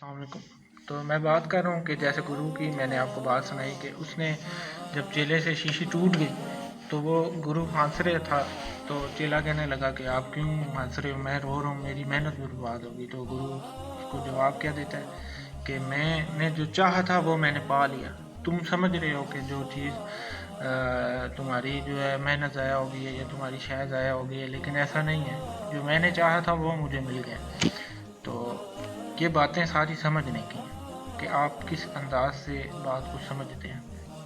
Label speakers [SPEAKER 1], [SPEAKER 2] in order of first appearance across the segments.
[SPEAKER 1] السلام علیکم۔ تو میں بات کر رہا ہوں کہ جیسے گرو کی میں نے آپ کو بات سنائی کہ اس نے جب چیلے سے شیشی ٹوٹ گئی تو وہ گرو ہنس رہا تھا، تو چیلا کہنے لگا کہ آپ کیوں ہنس رہے ہو، میں رو رہا ہوں، میری محنت برباد ہوگی۔ تو گرو اس کو جواب کیا دیتا ہے کہ میں نے جو چاہا تھا وہ میں نے پا لیا، تم سمجھ رہے ہو کہ جو چیز تمہاری جو ہے محنت ضائع ہو گئی ہے یا تمہاری شے ضائع ہو گئی ہے، لیکن ایسا نہیں ہے، جو میں نے چاہا تھا وہ مجھے مل گیا۔ تو یہ باتیں ساری سمجھنے کی ہیں کہ آپ کس انداز سے بات کو سمجھتے ہیں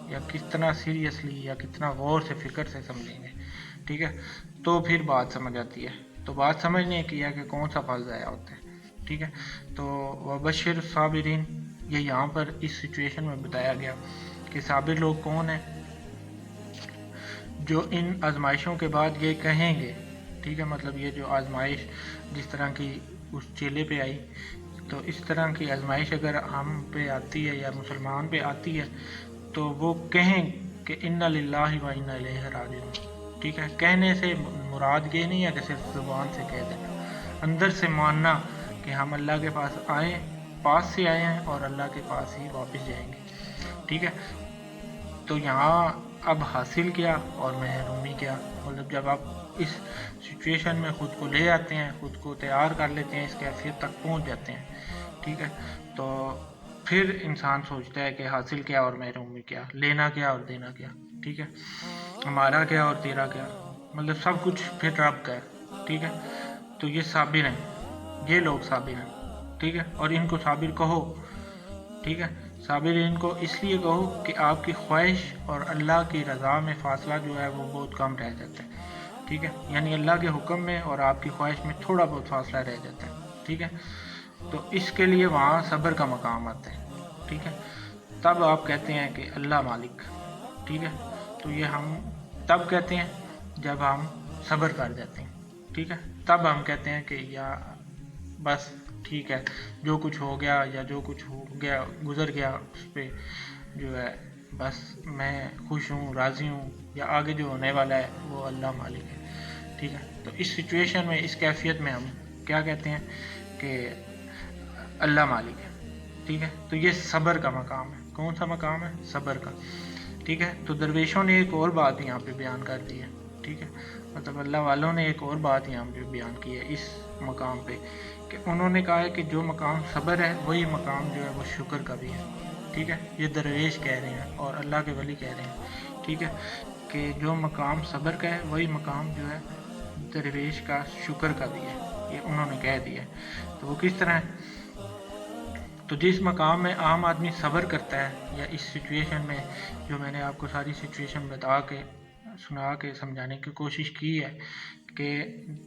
[SPEAKER 1] یا کتنا سیریسلی یا کتنا غور سے فکر سے سمجھیں گے، ٹھیک ہے، تو پھر بات سمجھ آتی ہے۔ تو بات سمجھنے کی ہے کہ کون سا پھل ضائع ہوتا ہے، ٹھیک ہے۔ تو وبشر الصابرین، یہ یہاں پر اس سچویشن میں بتایا گیا کہ صابر لوگ کون ہیں، جو ان آزمائشوں کے بعد یہ کہیں گے، ٹھیک ہے، مطلب یہ جو آزمائش جس طرح کی اس چیلے پہ آئی، تو اس طرح کی آزمائش اگر ہم پہ آتی ہے یا مسلمان پہ آتی ہے تو وہ کہیں کہ انا للہ و انا الیہ راجعون، ٹھیک ہے۔ کہنے سے مراد یہ نہیں ہے کہ صرف زبان سے کہہ دینا، اندر سے ماننا کہ ہم اللہ کے پاس سے آئے ہیں اور اللہ کے پاس ہی واپس جائیں گے، ٹھیک ہے۔ تو یہاں اب حاصل کیا اور محرومی کیا، مطلب جب آپ اس سچویشن میں خود کو لے آتے ہیں، خود کو تیار کر لیتے ہیں، اس کیفیت تک پہنچ جاتے ہیں، ٹھیک ہے، تو پھر انسان سوچتا ہے کہ حاصل کیا اور محرومی کیا، لینا کیا اور دینا کیا، ٹھیک ہے، ہمارا کیا اور تیرا کیا، مطلب سب کچھ پھر رب کا ہے، ٹھیک ہے۔ تو یہ صابر ہیں، یہ لوگ صابر ہیں، ٹھیک ہے، اور ان کو صابر کہو، ٹھیک ہے۔ صابر ان کو اس لیے کہو کہ آپ کی خواہش اور اللہ کی رضا میں فاصلہ جو ہے وہ بہت کم رہ جاتا ہے، ٹھیک ہے، یعنی اللہ کے حکم میں اور آپ کی خواہش میں تھوڑا بہت فاصلہ رہ جاتا ہے، ٹھیک ہے۔ تو اس کے لیے وہاں صبر کا مقام آتا ہے، ٹھیک ہے، تب آپ کہتے ہیں کہ اللہ مالک، ٹھیک ہے۔ تو یہ ہم تب کہتے ہیں جب ہم صبر کر جاتے ہیں، ٹھیک ہے، تب ہم کہتے ہیں کہ یا بس ٹھیک ہے، جو کچھ ہو گیا یا جو کچھ ہو گیا گزر گیا اس پہ جو ہے بس میں خوش ہوں، راضی ہوں، یا آگے جو ہونے والا ہے وہ اللہ مالک ہے، ٹھیک ہے۔ تو اس سچویشن میں، اس کیفیت میں ہم کیا کہتے ہیں کہ اللہ مالک ہے، ٹھیک ہے۔ تو یہ صبر کا مقام ہے، کون سا مقام ہے؟ صبر کا، ٹھیک ہے۔ تو درویشوں نے ایک اور بات یہاں پہ بیان کر دی ہے، ٹھیک ہے، مطلب اللہ والوں نے ایک اور بات یہاں پہ بیان کی ہے اس مقام پہ، کہ انہوں نے کہا ہے کہ جو مقام صبر ہے وہی مقام جو ہے وہ شکر کا بھی ہے، ٹھیک ہے۔ یہ درویش کہہ رہے ہیں اور اللہ کے ولی کہہ رہے ہیں، ٹھیک ہے، کہ جو مقام صبر کا ہے وہی مقام جو ہے درویش کا شکر کا بھی ہے، یہ انہوں نے کہہ دیا ہے۔ تو وہ کس طرح ہے؟ تو جس مقام میں عام آدمی صبر کرتا ہے، یا اس سچویشن میں جو میں نے آپ کو ساری سچویشن سنا کے سمجھانے کی کوشش کی ہے کہ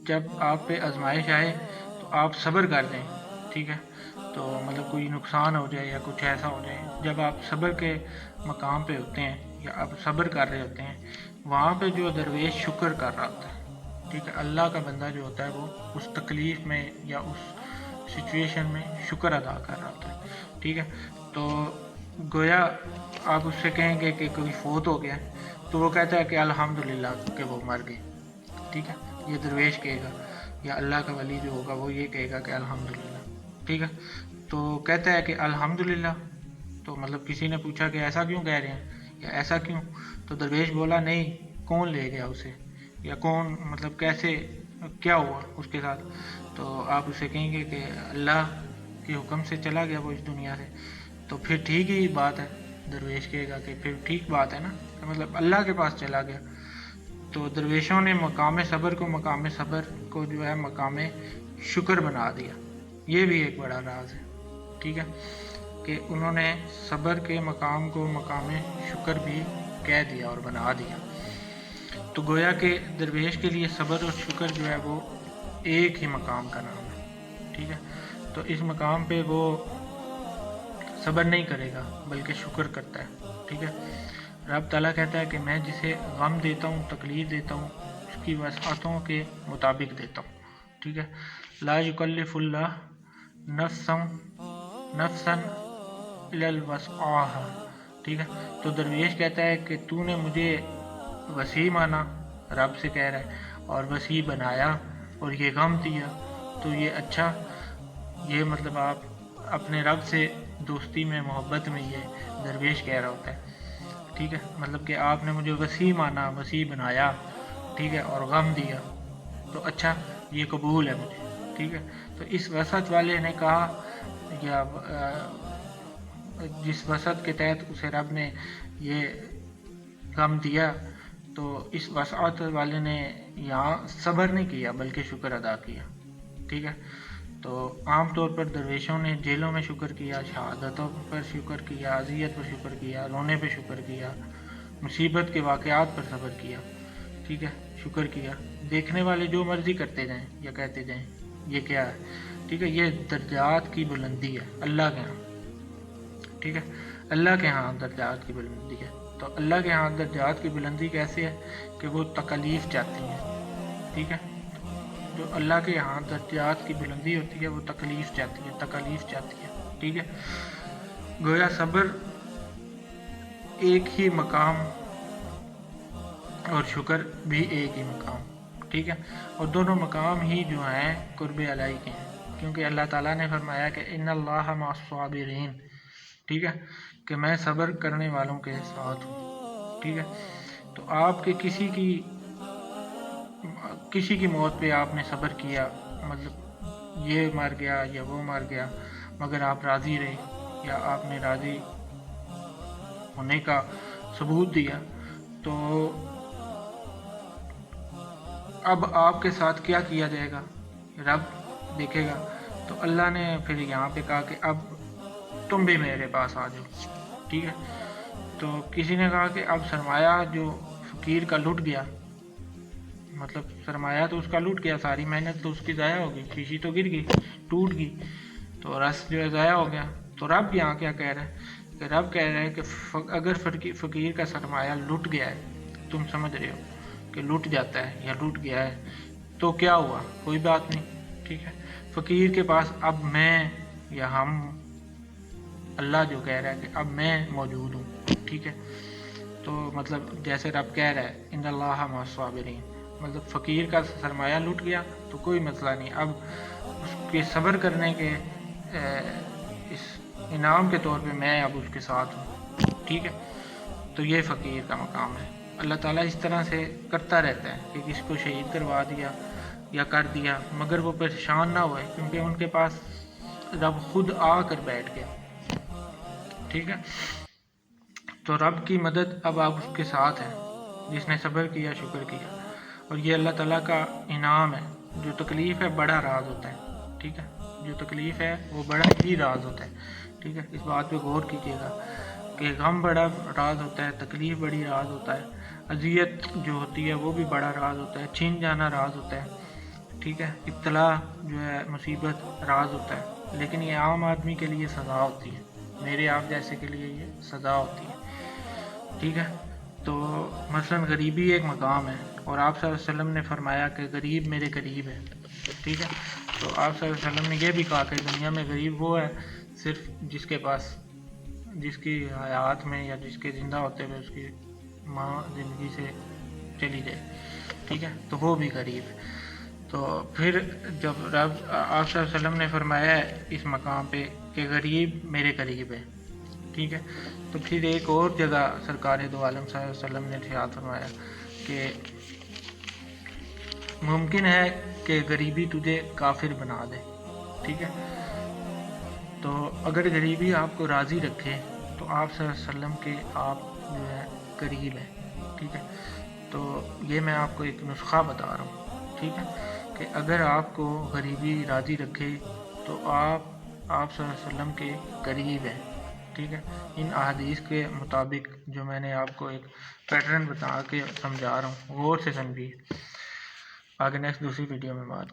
[SPEAKER 1] جب آپ پہ آزمائش آئے تو آپ صبر کر دیں، ٹھیک ہے، تو مطلب کوئی نقصان ہو جائے یا کچھ ایسا ہو جائے، جب آپ صبر کے مقام پہ ہوتے ہیں یا آپ صبر کر رہے ہوتے ہیں، وہاں پہ جو درویش شکر کر رہا ہوتا ہے، ٹھیک ہے، اللہ کا بندہ جو ہوتا ہے وہ اس تکلیف میں یا اس سچویشن میں شکر ادا کر رہا ہوتا ہے، ٹھیک ہے۔ تو گویا آپ اس سے کہیں گے کہ کوئی فوت ہو گیا تو وہ کہتا ہے کہ الحمدللہ کہ وہ مر گئے، ٹھیک ہے، یہ درویش کہے گا، یا اللہ کا ولی جو ہوگا وہ یہ کہے گا کہ الحمدللہ، ٹھیک ہے۔ تو کہتا ہے کہ الحمدللہ، تو مطلب کسی نے پوچھا کہ ایسا کیوں کہہ رہے ہیں یا ایسا کیوں، تو درویش بولا نہیں، کون لے گیا اسے، یا کون مطلب کیسے کیا ہوا اس کے ساتھ، تو آپ اسے کہیں گے کہ اللہ کے حکم سے چلا گیا وہ اس دنیا سے، تو پھر ٹھیک ہی بات ہے، درویش کہے گا کہ پھر ٹھیک بات ہے نا، مطلب اللہ کے پاس چلا گیا۔ تو درویشوں نے مقام صبر کو جو ہے مقام شکر بنا دیا، یہ بھی ایک بڑا راز ہے، ٹھیک ہے، کہ انہوں نے صبر کے مقام کو مقام شکر بھی کہہ دیا اور بنا دیا۔ تو گویا کہ درویش کے لیے صبر اور شکر جو ہے وہ ایک ہی مقام کا نام ہے، ٹھیک ہے۔ تو اس مقام پہ وہ صبر نہیں کرے گا بلکہ شکر کرتا ہے، ٹھیک ہے۔ رب تعالیٰ کہتا ہے کہ میں جسے غم دیتا ہوں، تکلیف دیتا ہوں، اس کی وسعتوں کے مطابق دیتا ہوں، ٹھیک ہے۔ لا یکلف اللہ نفسا الا وسعها، ٹھیک ہے۔ تو درویش کہتا ہے کہ تو نے مجھے وسیع مانا، رب سے کہہ رہا ہے، اور وسیع بنایا اور یہ غم دیا، تو یہ اچھا، یہ مطلب آپ اپنے رب سے دوستی میں محبت میں یہ درویش کہہ رہا ہوتا ہے، ٹھیک ہے، مطلب کہ آپ نے مجھے وسیع مانا، وسیع بنایا، ٹھیک ہے، اور غم دیا، تو اچھا یہ قبول ہے مجھے، ٹھیک ہے۔ تو اس وسعت والے نے کہا، یا جس وسعت کے تحت اسے رب نے یہ غم دیا، تو اس وسعت والے نے یہاں صبر نہیں کیا بلکہ شکر ادا کیا، ٹھیک ہے۔ تو عام طور پر درویشوں نے جیلوں میں شکر کیا، شہادتوں پر شکر کیا، اذیت پر شکر کیا، رونے پہ شکر کیا، مصیبت کے واقعات پر صبر کیا، ٹھیک ہے، شکر کیا۔ دیکھنے والے جو مرضی کرتے جائیں یا کہتے جائیں، یہ کیا ہے، ٹھیک ہے، یہ درجات کی بلندی ہے اللہ کے ہاں، ٹھیک ہے، اللہ کے ہاں درجات کی بلندی ہے۔ تو اللہ کے ہاں درجات کی بلندی کیسے ہے کہ وہ تکلیف چاہتی ہیں، ٹھیک ہے، جو اللہ کے یہاں درجات کی بلندی ہوتی ہے وہ تکلیف چاہتی ہے، ٹھیک ہے۔ گویا صبر ایک ہی مقام اور شکر بھی ایک ہی مقام، ٹھیک ہے، اور دونوں مقام ہی جو ہیں قرب الہی کے ہیں، کیونکہ اللہ تعالیٰ نے فرمایا کہ ان اللہ مع الصابرین، ٹھیک ہے، کہ میں صبر کرنے والوں کے ساتھ ہوں، ٹھیک ہے۔ تو آپ کے کسی کی موت پہ آپ نے صبر کیا، مطلب یہ مر گیا یا وہ مر گیا، مگر آپ راضی رہے، یا آپ نے راضی ہونے کا ثبوت دیا، تو اب آپ کے ساتھ کیا کیا جائے گا، رب دیکھے گا۔ تو اللہ نے پھر یہاں پہ کہا کہ اب تم بھی میرے پاس آ جاؤ، ٹھیک ہے۔ تو کسی نے کہا کہ اب سرمایہ جو فقیر کا لٹ گیا، مطلب سرمایہ تو اس کا لٹ گیا، ساری محنت تو اس کی ضائع ہو گئی، شیشی تو گر گئی، ٹوٹ گئی، تو رس جو ہے ضائع ہو گیا۔ تو رب یہاں کیا کہہ رہا ہے کہ رب کہہ رہا ہے کہ اگر فقیر کا سرمایہ لٹ گیا ہے، تم سمجھ رہے ہو کہ لٹ جاتا ہے یا لٹ گیا ہے، تو کیا ہوا، کوئی بات نہیں، ٹھیک ہے۔ فقیر کے پاس اب میں یا ہم، اللہ جو کہہ رہا ہے کہ اب میں موجود ہوں، ٹھیک ہے۔ تو مطلب جیسے رب کہہ رہا ہے ان اللہ مع الصابرین، مطلب فقیر کا سرمایہ لٹ گیا تو کوئی مسئلہ نہیں، اب اس کے صبر کرنے کے اس انعام کے طور پہ میں اب اس کے ساتھ ہوں، ٹھیک ہے۔ تو یہ فقیر کا مقام ہے۔ اللہ تعالیٰ اس طرح سے کرتا رہتا ہے کہ کسی کو شہید کروا دیا یا کر دیا، مگر وہ پریشان نہ ہوئے، کیونکہ ان کے پاس رب خود آ کر بیٹھ گیا، ٹھیک ہے۔ تو رب کی مدد اب آپ اس کے ساتھ ہیں، جس نے صبر کیا، شکر کیا، اور یہ اللہ تعالیٰ کا انعام ہے۔ جو تکلیف ہے بڑا راز ہوتا ہے، ٹھیک ہے، جو تکلیف ہے وہ بڑا ہی راز ہوتا ہے، ٹھیک ہے، اس بات پہ غور کیجیے گا کہ غم بڑا راز ہوتا ہے، تکلیف بڑی راز ہوتا ہے، اذیت جو ہوتی ہے وہ بھی بڑا راز ہوتا ہے، چھین جانا راز ہوتا ہے، ٹھیک ہے، ابتلا جو ہے مصیبت راز ہوتا ہے، لیکن یہ عام آدمی کے لیے سزا ہوتی ہے، میرے آپ جیسے کے لیے یہ سزا ہوتی ہے، ٹھیک ہے۔ تو مثلا غریبی ایک مقام ہے، اور آپ صلی اللہ علیہ وسلم نے فرمایا کہ غریب میرے قریب ہے، ٹھیک ہے۔ تو آپ صلی اللہ علیہ وسلم نے یہ بھی کہا کہ دنیا میں غریب وہ ہے صرف جس کے پاس، جس کی حیات میں یا جس کے زندہ ہوتے ہوئے اس کی ماں زندگی سے چلی جائے، ٹھیک ہے، تو وہ بھی غریب ہے۔ تو پھر جب رب آپ صلی اللہ علیہ وسلم نے فرمایا ہے اس مقام پہ کہ غریب میرے قریب ہے، ٹھیک ہے، تو پھر ایک اور جگہ سرکار دو عالم صلی اللہ علیہ وسلم نے ارشاد فرمایا کہ ممکن ہے کہ غریبی تجھے کافر بنا دے، ٹھیک ہے۔ تو اگر غریبی آپ کو راضی رکھے تو آپ صلی اللہ علیہ وسلم کے آپ جو ہے قریب ہیں، ٹھیک ہے۔ تو یہ میں آپ کو ایک نسخہ بتا رہا ہوں، ٹھیک ہے، کہ اگر آپ کو غریبی راضی رکھے تو آپ صلی اللہ علیہ وسلم کے قریب ہیں، ٹھیک ہے۔ ان احادیث کے مطابق جو میں نے آپ کو ایک پیٹرن بتا کے سمجھا رہا ہوں، غور سے سمجھیے، آگے نیکسٹ دوسری ویڈیو میں بات